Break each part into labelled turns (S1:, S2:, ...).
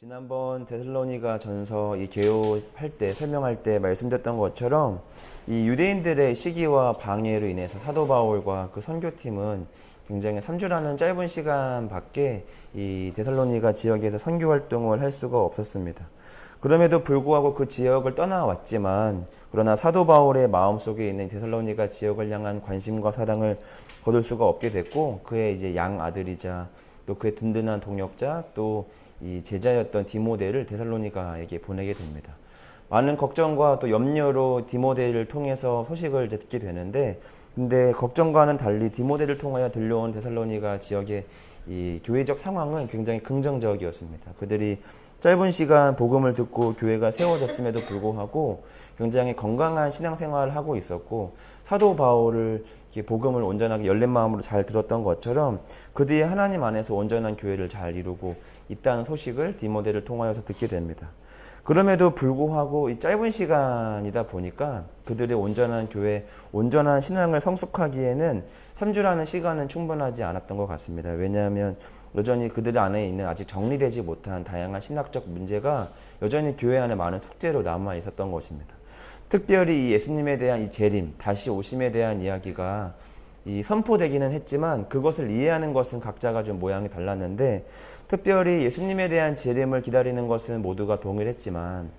S1: 지난번 데살로니가 전서 이 개요할 때 설명할 때 말씀드렸던 것처럼 이 유대인들의 시기와 방해로 인해서 사도 바울과 그 선교팀은 굉장히 3주라는 짧은 시간밖에 이 데살로니가 지역에서 선교 활동을 할 수가 없었습니다. 그럼에도 불구하고 그 지역을 떠나왔지만 그러나 사도 바울의 마음속에 있는 데살로니가 지역을 향한 관심과 사랑을 거둘 수가 없게 됐고 그의 이제 양 아들이자 또 그의 든든한 동역자 또 이 제자였던 디모데를 데살로니가에게 보내게 됩니다. 많은 걱정과 또 염려로 디모데를 통해서 소식을 이제 듣게 되는데 근데 걱정과는 달리 디모데를 통하여 들려온 데살로니가 지역의 이 교회적 상황은 굉장히 긍정적이었습니다. 그들이 짧은 시간 복음을 듣고 교회가 세워졌음에도 불구하고 굉장히 건강한 신앙생활을 하고 있었고 사도 바울을 복음을 온전하게 열린 마음으로 잘 들었던 것처럼 그들이 하나님 안에서 온전한 교회를 잘 이루고 있다는 소식을 디모데를 통하여서 듣게 됩니다. 그럼에도 불구하고 이 짧은 시간이다 보니까 그들의 온전한 교회, 온전한 신앙을 성숙하기에는 3주라는 시간은 충분하지 않았던 것 같습니다. 왜냐하면 여전히 그들 안에 있는 아직 정리되지 못한 다양한 신학적 문제가 여전히 교회 안에 많은 숙제로 남아 있었던 것입니다. 특별히 예수님에 대한 이 재림, 다시 오심에 대한 이야기가 이 선포되기는 했지만 그것을 이해하는 것은 각자가 좀 모양이 달랐는데 특별히 예수님에 대한 재림을 기다리는 것은 모두가 동일했지만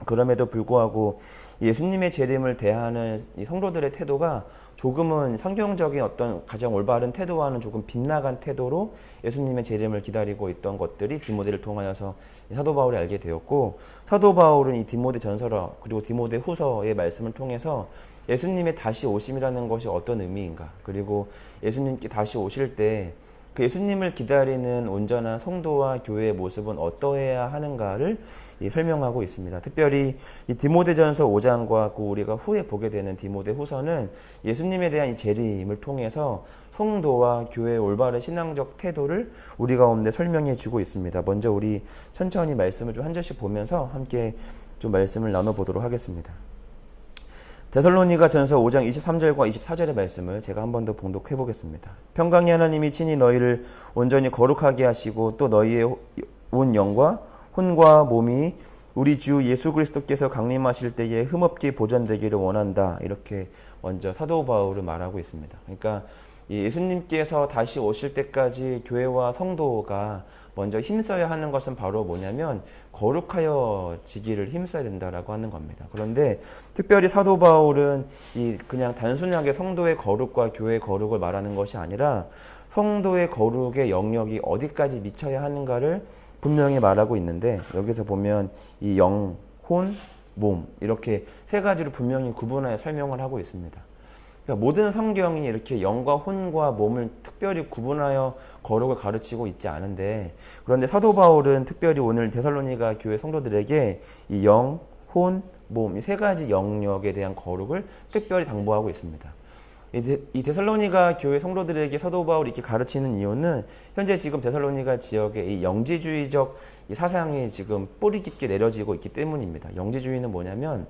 S1: 그럼에도 불구하고 예수님의 재림을 대하는 이 성도들의 태도가 조금은 성경적인 어떤 가장 올바른 태도와는 조금 빗나간 태도로 예수님의 재림을 기다리고 있던 것들이 디모데를 통하여서 사도 바울이 알게 되었고 사도 바울은 이 디모데 전서라 그리고 디모데 후서의 말씀을 통해서 예수님의 다시 오심이라는 것이 어떤 의미인가 그리고 예수님께 다시 오실 때 그 예수님을 기다리는 온전한 성도와 교회의 모습은 어떠해야 하는가를 설명하고 있습니다. 특별히 이 디모데전서 5장과 그 우리가 후에 보게 되는 디모데 후서는 예수님에 대한 이 재림을 통해서 성도와 교회의 올바른 신앙적 태도를 우리 가운데 설명해 주고 있습니다. 먼저 우리 천천히 말씀을 좀 한 절씩 보면서 함께 좀 말씀을 나눠보도록 하겠습니다. 데살로니가 전서 5장 23절과 24절의 말씀을 제가 한 번 더 봉독해 보겠습니다. 평강의 하나님이 친히 너희를 온전히 거룩하게 하시고 또 너희의 온 영과 혼과 몸이 우리 주 예수 그리스도께서 강림하실 때에 흠없게 보존되기를 원한다. 이렇게 먼저 사도 바울은 말하고 있습니다. 그러니까 예수님께서 다시 오실 때까지 교회와 성도가 먼저 힘써야 하는 것은 바로 뭐냐면 거룩하여지기를 힘써야 된다라고 하는 겁니다. 그런데 특별히 사도 바울은 그냥 단순하게 성도의 거룩과 교회의 거룩을 말하는 것이 아니라 성도의 거룩의 영역이 어디까지 미쳐야 하는가를 분명히 말하고 있는데 여기서 보면 이 영, 혼, 몸 이렇게 세 가지로 분명히 구분하여 설명을 하고 있습니다. 그러니까 모든 성경이 이렇게 영과 혼과 몸을 특별히 구분하여 거룩을 가르치고 있지 않은데 그런데 사도 바울은 특별히 오늘 데살로니가 교회 성도들에게 이 영, 혼, 몸 이 세 가지 영역에 대한 거룩을 특별히 당부하고 있습니다. 이 데살로니가 교회 성도들에게 사도 바울이 이렇게 가르치는 이유는 현재 지금 데살로니가 지역에 이 영지주의적 이 사상이 지금 뿌리 깊게 내려지고 있기 때문입니다. 영지주의는 뭐냐면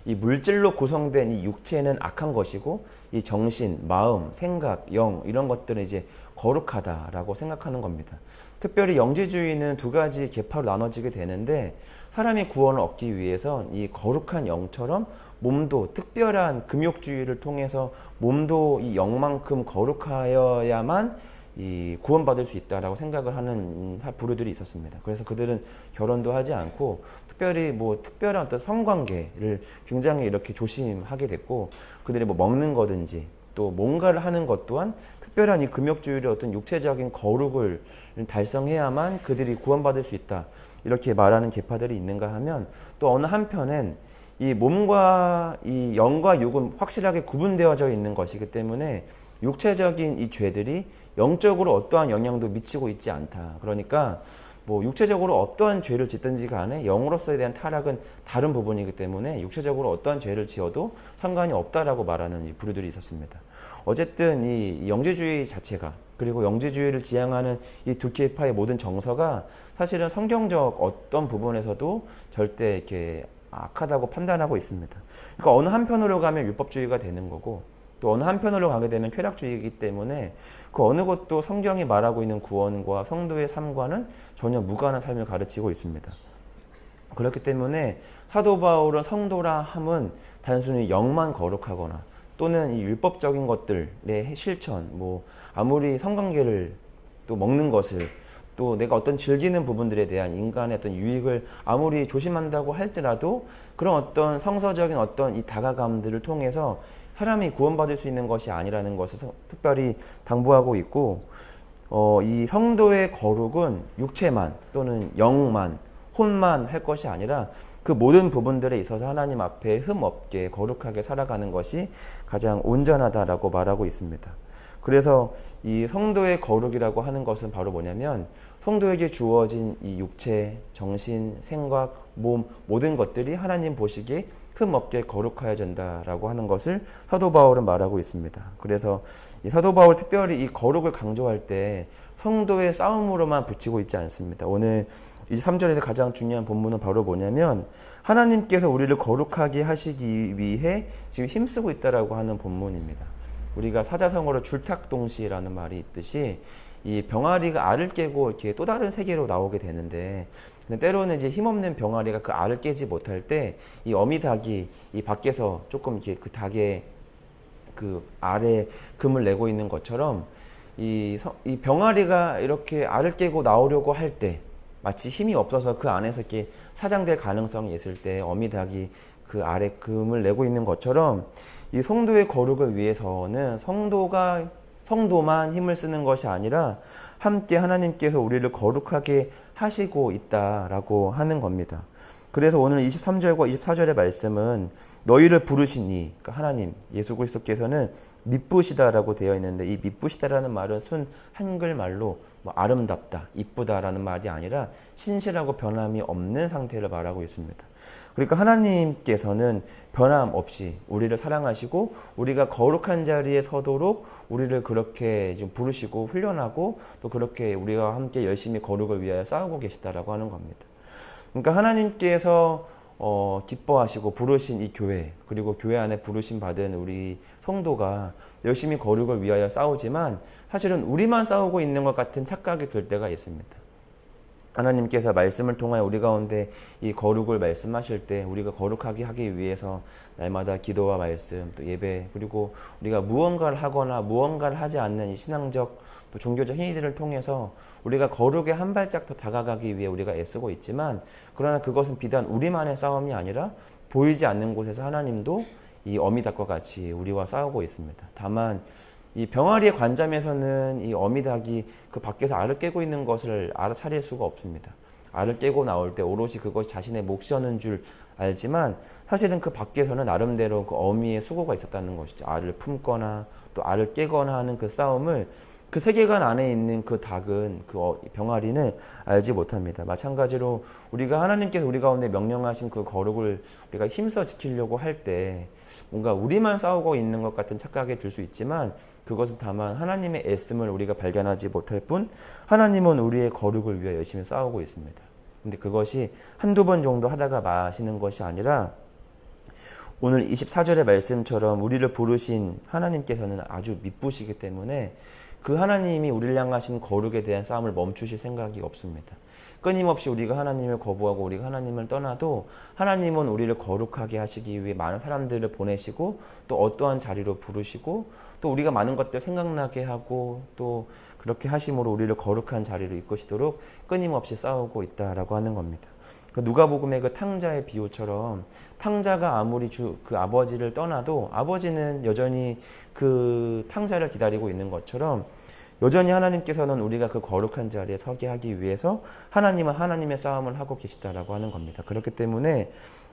S1: 이 물질로 구성된 이 육체는 악한 것이고 이 정신, 마음, 생각, 영 이런 것들은 이제 거룩하다라고 생각하는 겁니다. 특별히 영지주의는 두 가지 계파로 나눠지게 되는데 사람이 구원을 얻기 위해서 이 거룩한 영처럼 몸도 특별한 금욕주의를 통해서 몸도 이 영만큼 거룩하여야만 이 구원받을 수 있다라고 생각을 하는 부류들이 있었습니다. 그래서 그들은 결혼도 하지 않고 특별히 특별한 어떤 성관계를 굉장히 이렇게 조심하게 됐고 그들이 먹는 거든지 또 뭔가를 하는 것 또한 특별한 이 금욕주의의 어떤 육체적인 거룩을 달성해야만 그들이 구원받을 수 있다. 이렇게 말하는 계파들이 있는가 하면 또 어느 한편엔 이 몸과 이 영과 육은 확실하게 구분되어져 있는 것이기 때문에 육체적인 이 죄들이 영적으로 어떠한 영향도 미치고 있지 않다. 그러니까 육체적으로 어떠한 죄를 짓든지 간에 영으로서에 대한 타락은 다른 부분이기 때문에 육체적으로 어떠한 죄를 지어도 상관이 없다라고 말하는 이 부류들이 있었습니다. 어쨌든 이 영지주의 자체가 그리고 영지주의를 지향하는 이 두 계파의 모든 정서가 사실은 성경적 어떤 부분에서도 절대 이렇게 악하다고 판단하고 있습니다. 그러니까 어느 한편으로 가면 율법주의가 되는 거고 또 어느 한편으로 가게 되면 쾌락주의이기 때문에 그 어느 것도 성경이 말하고 있는 구원과 성도의 삶과는 전혀 무관한 삶을 가르치고 있습니다. 그렇기 때문에 사도 바울은 성도라 함은 단순히 영만 거룩하거나 또는 이 율법적인 것들의 실천, 뭐 아무리 성관계를 또 먹는 것을 또 내가 어떤 즐기는 부분들에 대한 인간의 어떤 유익을 아무리 조심한다고 할지라도 그런 어떤 성서적인 어떤 이 다가감들을 통해서 사람이 구원받을 수 있는 것이 아니라는 것을 특별히 당부하고 있고, 이 성도의 거룩은 육체만 또는 영만, 혼만 할 것이 아니라 그 모든 부분들에 있어서 하나님 앞에 흠 없게 거룩하게 살아가는 것이 가장 온전하다라고 말하고 있습니다. 그래서 이 성도의 거룩이라고 하는 것은 바로 뭐냐면 성도에게 주어진 이 육체, 정신, 생각, 몸 모든 것들이 하나님 보시기에 흠 없게 거룩하여야 된다라고 하는 것을 사도 바울은 말하고 있습니다. 그래서 이 사도 바울 특별히 이 거룩을 강조할 때 성도의 싸움으로만 붙이고 있지 않습니다. 오늘 23절에서 가장 중요한 본문은 바로 뭐냐면 하나님께서 우리를 거룩하게 하시기 위해 지금 힘쓰고 있다라고 하는 본문입니다. 우리가 사자성어로 줄탁동시라는 말이 있듯이 이 병아리가 알을 깨고 이렇게 또 다른 세계로 나오게 되는데, 근데 때로는 이제 힘없는 병아리가 그 알을 깨지 못할 때 이 어미 닭이 이 밖에서 조금 이렇게 그 닭의 그 알에 금을 내고 있는 것처럼 이 병아리가 이렇게 알을 깨고 나오려고 할 때 마치 힘이 없어서 그 안에서 이렇게 사장될 가능성이 있을 때 어미 닭이 그 알에 금을 내고 있는 것처럼 이 성도의 거룩을 위해서는 성도만 힘을 쓰는 것이 아니라 함께 하나님께서 우리를 거룩하게 하시고 있다라고 하는 겁니다. 그래서 오늘 23절과 24절의 말씀은 너희를 부르신 이, 그러니까 하나님, 예수 그리스도께서는 미쁘시다라고 되어 있는데 이 미쁘시다라는 말은 순 한글말로 뭐 아름답다, 이쁘다라는 말이 아니라 신실하고 변함이 없는 상태를 말하고 있습니다. 그러니까 하나님께서는 변함없이 우리를 사랑하시고 우리가 거룩한 자리에 서도록 우리를 그렇게 좀 부르시고 훈련하고 또 그렇게 우리가 함께 열심히 거룩을 위하여 싸우고 계시다라고 하는 겁니다. 그러니까 하나님께서 기뻐하시고 부르신 이 교회, 그리고 교회 안에 부르심 받은 우리 성도가 열심히 거룩을 위하여 싸우지만 사실은 우리만 싸우고 있는 것 같은 착각이 들 때가 있습니다. 하나님께서 말씀을 통하여 우리 가운데 이 거룩을 말씀하실 때 우리가 거룩하게 하기 위해서 날마다 기도와 말씀, 또 예배, 그리고 우리가 무언가를 하거나 무언가를 하지 않는 이 신앙적 또 종교적 행위들을 통해서 우리가 거룩에 한 발짝 더 다가가기 위해 우리가 애쓰고 있지만, 그러나 그것은 비단 우리만의 싸움이 아니라 보이지 않는 곳에서 하나님도 이 어미닭과 같이 우리와 싸우고 있습니다. 다만 이 병아리의 관점에서는 이 어미닭이 그 밖에서 알을 깨고 있는 것을 알아차릴 수가 없습니다. 알을 깨고 나올 때 오롯이 그것이 자신의 몫이었는 줄 알지만 사실은 그 밖에서는 나름대로 그 어미의 수고가 있었다는 것이죠. 알을 품거나 또 알을 깨거나 하는 그 싸움을 그 세계관 안에 있는 그 닭은 그 병아리는 알지 못합니다. 마찬가지로 우리가 하나님께서 우리 가운데 명령하신 그 거룩을 우리가 힘써 지키려고 할 때 뭔가 우리만 싸우고 있는 것 같은 착각이 들 수 있지만 그것은 다만 하나님의 애씀을 우리가 발견하지 못할 뿐 하나님은 우리의 거룩을 위해 열심히 싸우고 있습니다. 근데 그것이 한두 번 정도 하다가 마시는 것이 아니라 오늘 24절의 말씀처럼 우리를 부르신 하나님께서는 아주 미쁘시기 때문에 그 하나님이 우리를 향하신 거룩에 대한 싸움을 멈추실 생각이 없습니다. 끊임없이 우리가 하나님을 거부하고 우리가 하나님을 떠나도 하나님은 우리를 거룩하게 하시기 위해 많은 사람들을 보내시고 또 어떠한 자리로 부르시고 또 우리가 많은 것들 생각나게 하고 또 그렇게 하심으로 우리를 거룩한 자리로 이끄시도록 끊임없이 싸우고 있다라고 하는 겁니다. 그 누가복음의 그 탕자의 비유처럼 탕자가 아무리 그 아버지를 떠나도 아버지는 여전히 그 탕자를 기다리고 있는 것처럼 여전히 하나님께서는 우리가 그 거룩한 자리에 서게 하기 위해서 하나님은 하나님의 싸움을 하고 계시다라고 하는 겁니다. 그렇기 때문에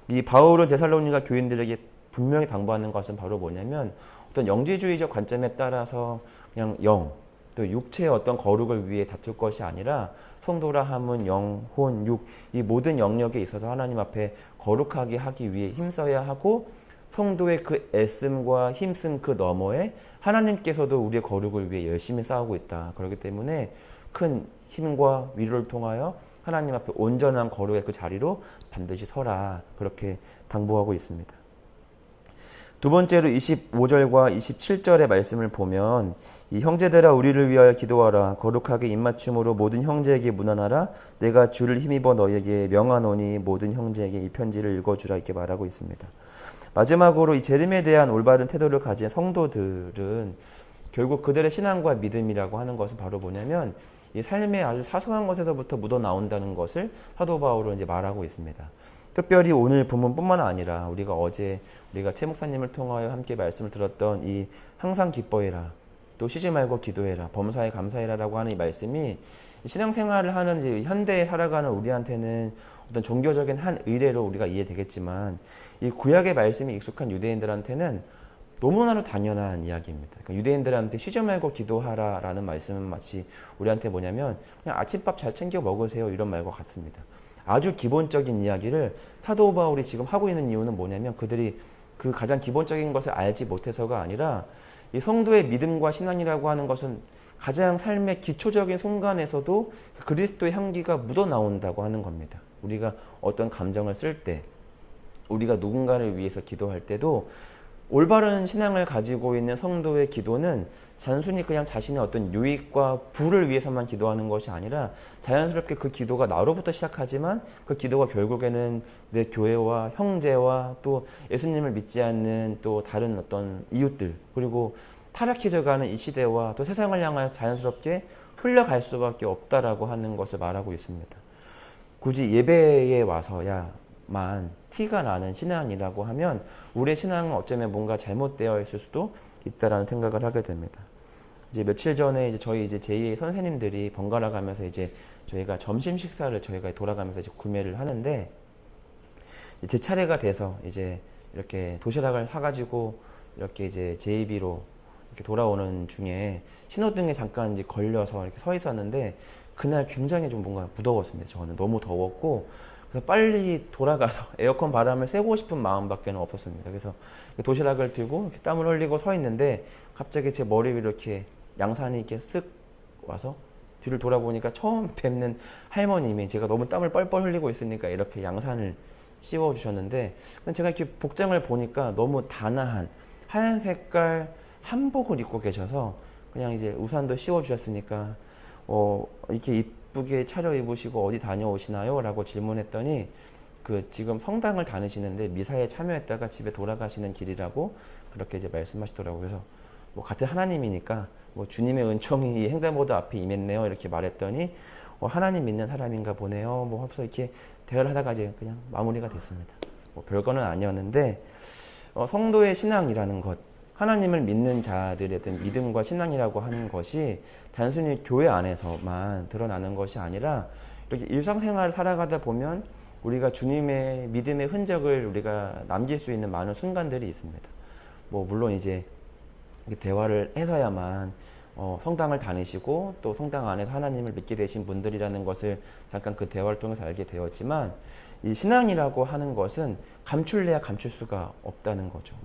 S1: 이 바울은 데살로니가 교인들에게 분명히 당부하는 것은 바로 뭐냐면 어떤 영지주의적 관점에 따라서 그냥 영, 또 육체의 어떤 거룩을 위해 다툴 것이 아니라 성도라 함은 영, 혼, 육, 이 모든 영역에 있어서 하나님 앞에 거룩하게 하기 위해 힘써야 하고 성도의 그 애씀과 힘씀 그 너머에 하나님께서도 우리의 거룩을 위해 열심히 싸우고 있다. 그렇기 때문에 큰 힘과 위로를 통하여 하나님 앞에 온전한 거룩의 그 자리로 반드시 서라. 그렇게 당부하고 있습니다. 두 번째로 25절과 27절의 말씀을 보면 이 형제들아 우리를 위하여 기도하라. 거룩하게 입맞춤으로 모든 형제에게 문안하라. 내가 주를 힘입어 너에게 명하노니 모든 형제에게 이 편지를 읽어주라. 이렇게 말하고 있습니다. 마지막으로 이 재림에 대한 올바른 태도를 가진 성도들은 결국 그들의 신앙과 믿음이라고 하는 것은 바로 뭐냐면 이 삶의 아주 사소한 것에서부터 묻어 나온다는 것을 사도 바울은 이제 말하고 있습니다. 특별히 오늘 본문뿐만 아니라 우리가 최 목사님을 통하여 함께 말씀을 들었던 이 항상 기뻐해라, 또 쉬지 말고 기도해라, 범사에 감사해라라고 하는 이 말씀이 신앙생활을 하는 이제 현대에 살아가는 우리한테는 어떤 종교적인 한 의례로 우리가 이해되겠지만 이 구약의 말씀이 익숙한 유대인들한테는 너무나도 당연한 이야기입니다. 그러니까 유대인들한테 쉬지 말고 기도하라라는 말씀은 마치 우리한테 뭐냐면 그냥 아침밥 잘 챙겨 먹으세요 이런 말과 같습니다. 아주 기본적인 이야기를 사도 바울이 지금 하고 있는 이유는 뭐냐면 그들이 그 가장 기본적인 것을 알지 못해서가 아니라 이 성도의 믿음과 신앙이라고 하는 것은 가장 삶의 기초적인 순간에서도 그리스도의 향기가 묻어나온다고 하는 겁니다. 우리가 어떤 감정을 쓸 때, 우리가 누군가를 위해서 기도할 때도 올바른 신앙을 가지고 있는 성도의 기도는 단순히 그냥 자신의 어떤 유익과 부를 위해서만 기도하는 것이 아니라 자연스럽게 그 기도가 나로부터 시작하지만 그 기도가 결국에는 내 교회와 형제와 또 예수님을 믿지 않는 또 다른 어떤 이웃들 그리고 타락해져가는 이 시대와 또 세상을 향하여 자연스럽게 흘러갈 수밖에 없다라고 하는 것을 말하고 있습니다. 굳이 예배에 와서야만 티가 나는 신앙이라고 하면 우리의 신앙은 어쩌면 뭔가 잘못되어 있을 수도 있다라는 생각을 하게 됩니다. 이제 며칠 전에 저희 제2의 선생님들이 번갈아 가면서 저희가 점심 식사를 저희가 돌아가면서 구매를 하는데 제 차례가 돼서 이렇게 도시락을 사가지고 이렇게 제2비로 이렇게 돌아오는 중에 신호등에 잠깐 걸려서 이렇게 서 있었는데 그날 굉장히 좀 뭔가 무더웠습니다. 저는 너무 더웠고 그래서 빨리 돌아가서 에어컨 바람을 쐬고 싶은 마음밖에 없었습니다. 그래서 도시락을 들고 이렇게 땀을 흘리고 서 있는데 갑자기 제 머리 위로 이렇게 양산이 이렇게 쓱 와서 뒤를 돌아보니까 처음 뵙는 할머님이 제가 너무 땀을 뻘뻘 흘리고 있으니까 이렇게 양산을 씌워주셨는데 제가 이렇게 복장을 보니까 너무 단아한 하얀 색깔 한복을 입고 계셔서 그냥 우산도 씌워주셨으니까 이렇게 이쁘게 차려입으시고 어디 다녀오시나요? 라고 질문했더니 지금 성당을 다니시는데 미사에 참여했다가 집에 돌아가시는 길이라고 그렇게 말씀하시더라고요. 그래서 같은 하나님이니까 주님의 은총이 이 횡단보도 앞에 임했네요. 이렇게 말했더니 하나님 믿는 사람인가 보네요. 하면서 이렇게 대화를 하다가 그냥 마무리가 됐습니다. 별거는 아니었는데 성도의 신앙이라는 것, 하나님을 믿는 자들의 어떤 믿음과 신앙이라고 하는 것이 단순히 교회 안에서만 드러나는 것이 아니라 이렇게 일상생활을 살아가다 보면 우리가 주님의 믿음의 흔적을 우리가 남길 수 있는 많은 순간들이 있습니다. 물론 대화를 해서야만 성당을 다니시고 또 성당 안에서 하나님을 믿게 되신 분들이라는 것을 잠깐 그 대화를 통해서 알게 되었지만 이 신앙이라고 하는 것은 감출래야 감출 수가 없다는 거죠.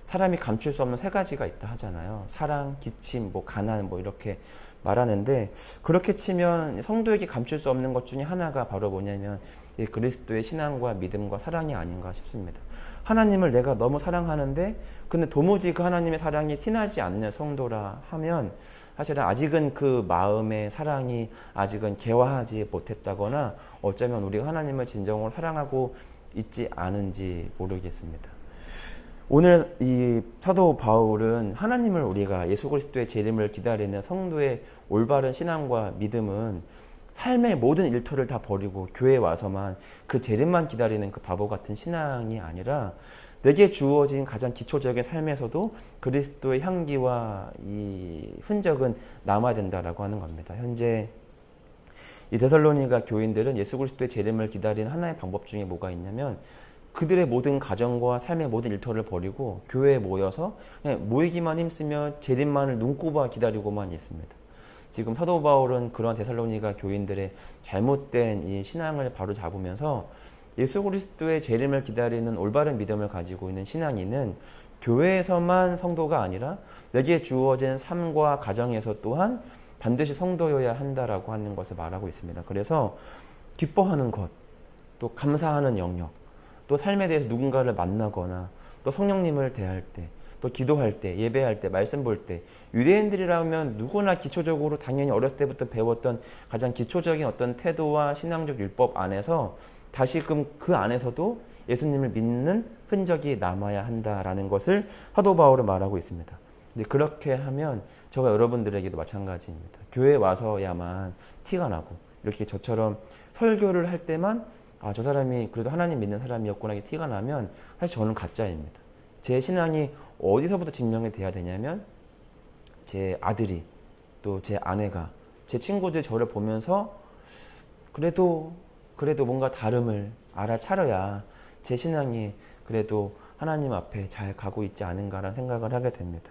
S1: 사람이 감출 수 없는 세 가지가 있다 하잖아요. 사랑, 기침, 가난 이렇게 말하는데 그렇게 치면 성도에게 감출 수 없는 것 중에 하나가 바로 뭐냐면 이 그리스도의 신앙과 믿음과 사랑이 아닌가 싶습니다. 하나님을 내가 너무 사랑하는데 근데 도무지 그 하나님의 사랑이 티나지 않는 성도라 하면 사실은 아직은 그 마음의 사랑이 아직은 개화하지 못했다거나 어쩌면 우리가 하나님을 진정으로 사랑하고 있지 않은지 모르겠습니다. 오늘 이 사도 바울은 하나님을 우리가 예수 그리스도의 재림을 기다리는 성도의 올바른 신앙과 믿음은 삶의 모든 일터를 다 버리고 교회에 와서만 그 재림만 기다리는 그 바보 같은 신앙이 아니라 내게 주어진 가장 기초적인 삶에서도 그리스도의 향기와 이 흔적은 남아야 된다라고 하는 겁니다. 현재 이 데살로니가 교인들은 예수 그리스도의 재림을 기다리는 하나의 방법 중에 뭐가 있냐면 그들의 모든 가정과 삶의 모든 일터를 버리고 교회에 모여서 그냥 모이기만 힘쓰며 재림만을 눈꼽아 기다리고만 있습니다. 지금 사도 바울은 그런 데살로니가 교인들의 잘못된 이 신앙을 바로 잡으면서 예수 그리스도의 재림을 기다리는 올바른 믿음을 가지고 있는 신앙인은 교회에서만 성도가 아니라 내게 주어진 삶과 가정에서 또한 반드시 성도여야 한다라고 하는 것을 말하고 있습니다. 그래서 기뻐하는 것, 또 감사하는 영역, 또 삶에 대해서 누군가를 만나거나 또 성령님을 대할 때, 또 기도할 때, 예배할 때, 말씀 볼 때, 유대인들이라면 누구나 기초적으로 당연히 어렸을 때부터 배웠던 가장 기초적인 어떤 태도와 신앙적 율법 안에서 다시금 그 안에서도 예수님을 믿는 흔적이 남아야 한다라는 것을 사도 바울은 말하고 있습니다. 근데 그렇게 하면 저와 여러분들에게도 마찬가지입니다. 교회에 와서야만 티가 나고 이렇게 저처럼 설교를 할 때만 아, 저 사람이 그래도 하나님 믿는 사람이었구나 이게 티가 나면 사실 저는 가짜입니다. 제 신앙이 어디서부터 증명이 돼야 되냐면 제 아들이 또 제 아내가 제 친구들이 저를 보면서 그래도 뭔가 다름을 알아차려야 제 신앙이 그래도 하나님 앞에 잘 가고 있지 않은가라는 생각을 하게 됩니다.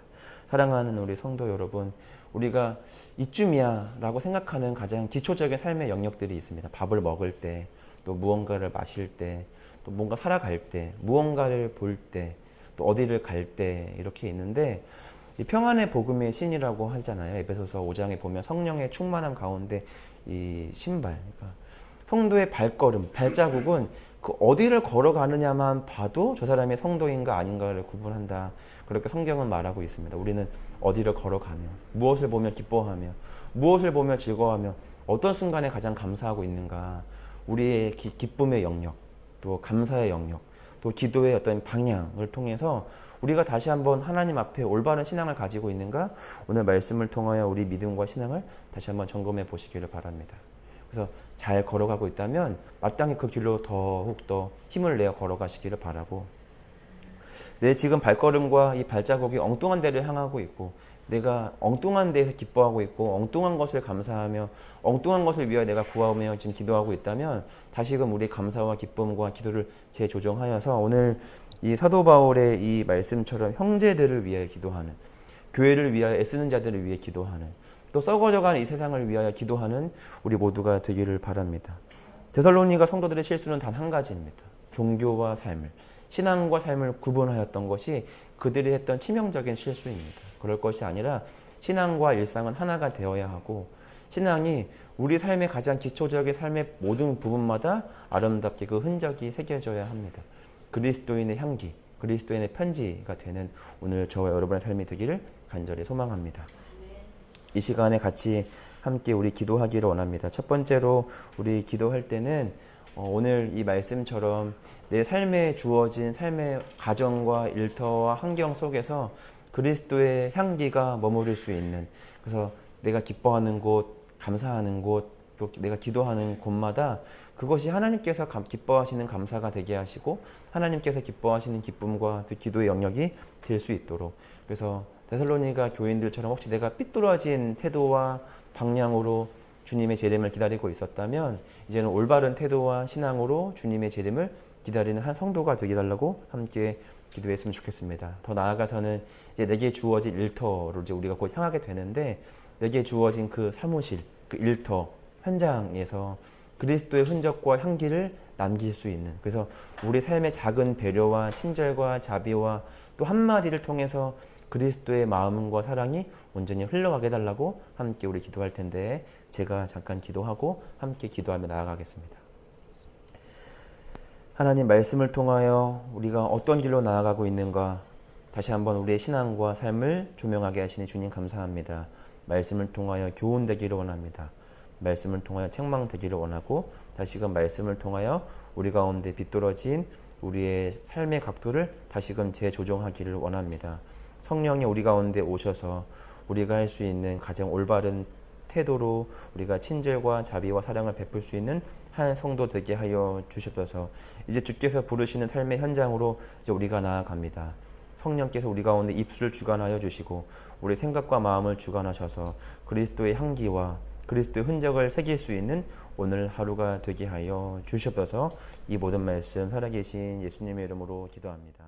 S1: 사랑하는 우리 성도 여러분, 우리가 이쯤이야 라고 생각하는 가장 기초적인 삶의 영역들이 있습니다. 밥을 먹을 때, 또 무언가를 마실 때, 또 뭔가 살아갈 때, 무언가를 볼 때, 또 어디를 갈 때 이렇게 있는데 이 평안의 복음의 신이라고 하잖아요. 에베소서 5장에 보면 성령의 충만함 가운데 이 신발, 그러니까 성도의 발걸음, 발자국은 그 어디를 걸어가느냐만 봐도 저 사람이 성도인가 아닌가를 구분한다. 그렇게 성경은 말하고 있습니다. 우리는 어디를 걸어가며, 무엇을 보며 기뻐하며, 무엇을 보며 즐거워하며, 어떤 순간에 가장 감사하고 있는가. 우리의 기쁨의 영역, 또 감사의 영역, 또 기도의 어떤 방향을 통해서 우리가 다시 한번 하나님 앞에 올바른 신앙을 가지고 있는가? 오늘 말씀을 통하여 우리 믿음과 신앙을 다시 한번 점검해 보시기를 바랍니다. 그래서 잘 걸어가고 있다면 마땅히 그 길로 더욱더 힘을 내어 걸어가시기를 바라고, 내 지금 발걸음과 이 발자국이 엉뚱한 데를 향하고 있고 내가 엉뚱한 데에서 기뻐하고 있고 엉뚱한 것을 감사하며 엉뚱한 것을 위하여 내가 구하며 지금 기도하고 있다면 다시금 우리 감사와 기쁨과 기도를 재조정하여서 오늘 이 사도 바울의 이 말씀처럼 형제들을 위하여 기도하는, 교회를 위하여 애쓰는 자들을 위해 기도하는, 또 썩어져가는 이 세상을 위하여 기도하는 우리 모두가 되기를 바랍니다. 데살로니가 성도들의 실수는 단 한 가지입니다. 종교와 삶을, 신앙과 삶을 구분하였던 것이 그들이 했던 치명적인 실수입니다. 그럴 것이 아니라 신앙과 일상은 하나가 되어야 하고 신앙이 우리 삶의 가장 기초적인 삶의 모든 부분마다 아름답게 그 흔적이 새겨져야 합니다. 그리스도인의 향기, 그리스도인의 편지가 되는 오늘 저와 여러분의 삶이 되기를 간절히 소망합니다. 이 시간에 같이 함께 우리 기도하기를 원합니다. 첫 번째로 우리 기도할 때는 오늘 이 말씀처럼 내 삶에 주어진 삶의 가정과 일터와 환경 속에서 그리스도의 향기가 머무를 수 있는, 그래서 내가 기뻐하는 곳, 감사하는 곳, 또 내가 기도하는 곳마다 그것이 하나님께서 기뻐하시는 감사가 되게 하시고 하나님께서 기뻐하시는 기쁨과 또 기도의 영역이 될 수 있도록, 그래서 데살로니가 교인들처럼 혹시 내가 삐뚤어진 태도와 방향으로 주님의 재림을 기다리고 있었다면 이제는 올바른 태도와 신앙으로 주님의 재림을 기다리는 한 성도가 되게 달라고 함께 기도했으면 좋겠습니다. 더 나아가서는 이제 내게 주어진 일터로 이제 우리가 곧 향하게 되는데 내게 주어진 그 사무실, 그 일터, 현장에서 그리스도의 흔적과 향기를 남길 수 있는, 그래서 우리 삶의 작은 배려와 친절과 자비와 또 한마디를 통해서 그리스도의 마음과 사랑이 온전히 흘러가게 해달라고 함께 우리 기도할 텐데 제가 잠깐 기도하고 함께 기도하며 나아가겠습니다. 하나님, 말씀을 통하여 우리가 어떤 길로 나아가고 있는가 다시 한번 우리의 신앙과 삶을 조명하게 하시니 주님 감사합니다. 말씀을 통하여 교훈되기를 원합니다. 말씀을 통하여 책망되기를 원하고 다시금 말씀을 통하여 우리 가운데 비뚤어진 우리의 삶의 각도를 다시금 재조정하기를 원합니다. 성령이 우리 가운데 오셔서 우리가 할 수 있는 가장 올바른 태도로 우리가 친절과 자비와 사랑을 베풀 수 있는 한 성도 되게 하여 주시옵소서. 이제 주께서 부르시는 삶의 현장으로 이제 우리가 나아갑니다. 성령께서 우리 가운데 입술을 주관하여 주시고 우리 생각과 마음을 주관하셔서 그리스도의 향기와 그리스도의 흔적을 새길 수 있는 오늘 하루가 되게 하여 주시옵소서. 이 모든 말씀 살아계신 예수님의 이름으로 기도합니다.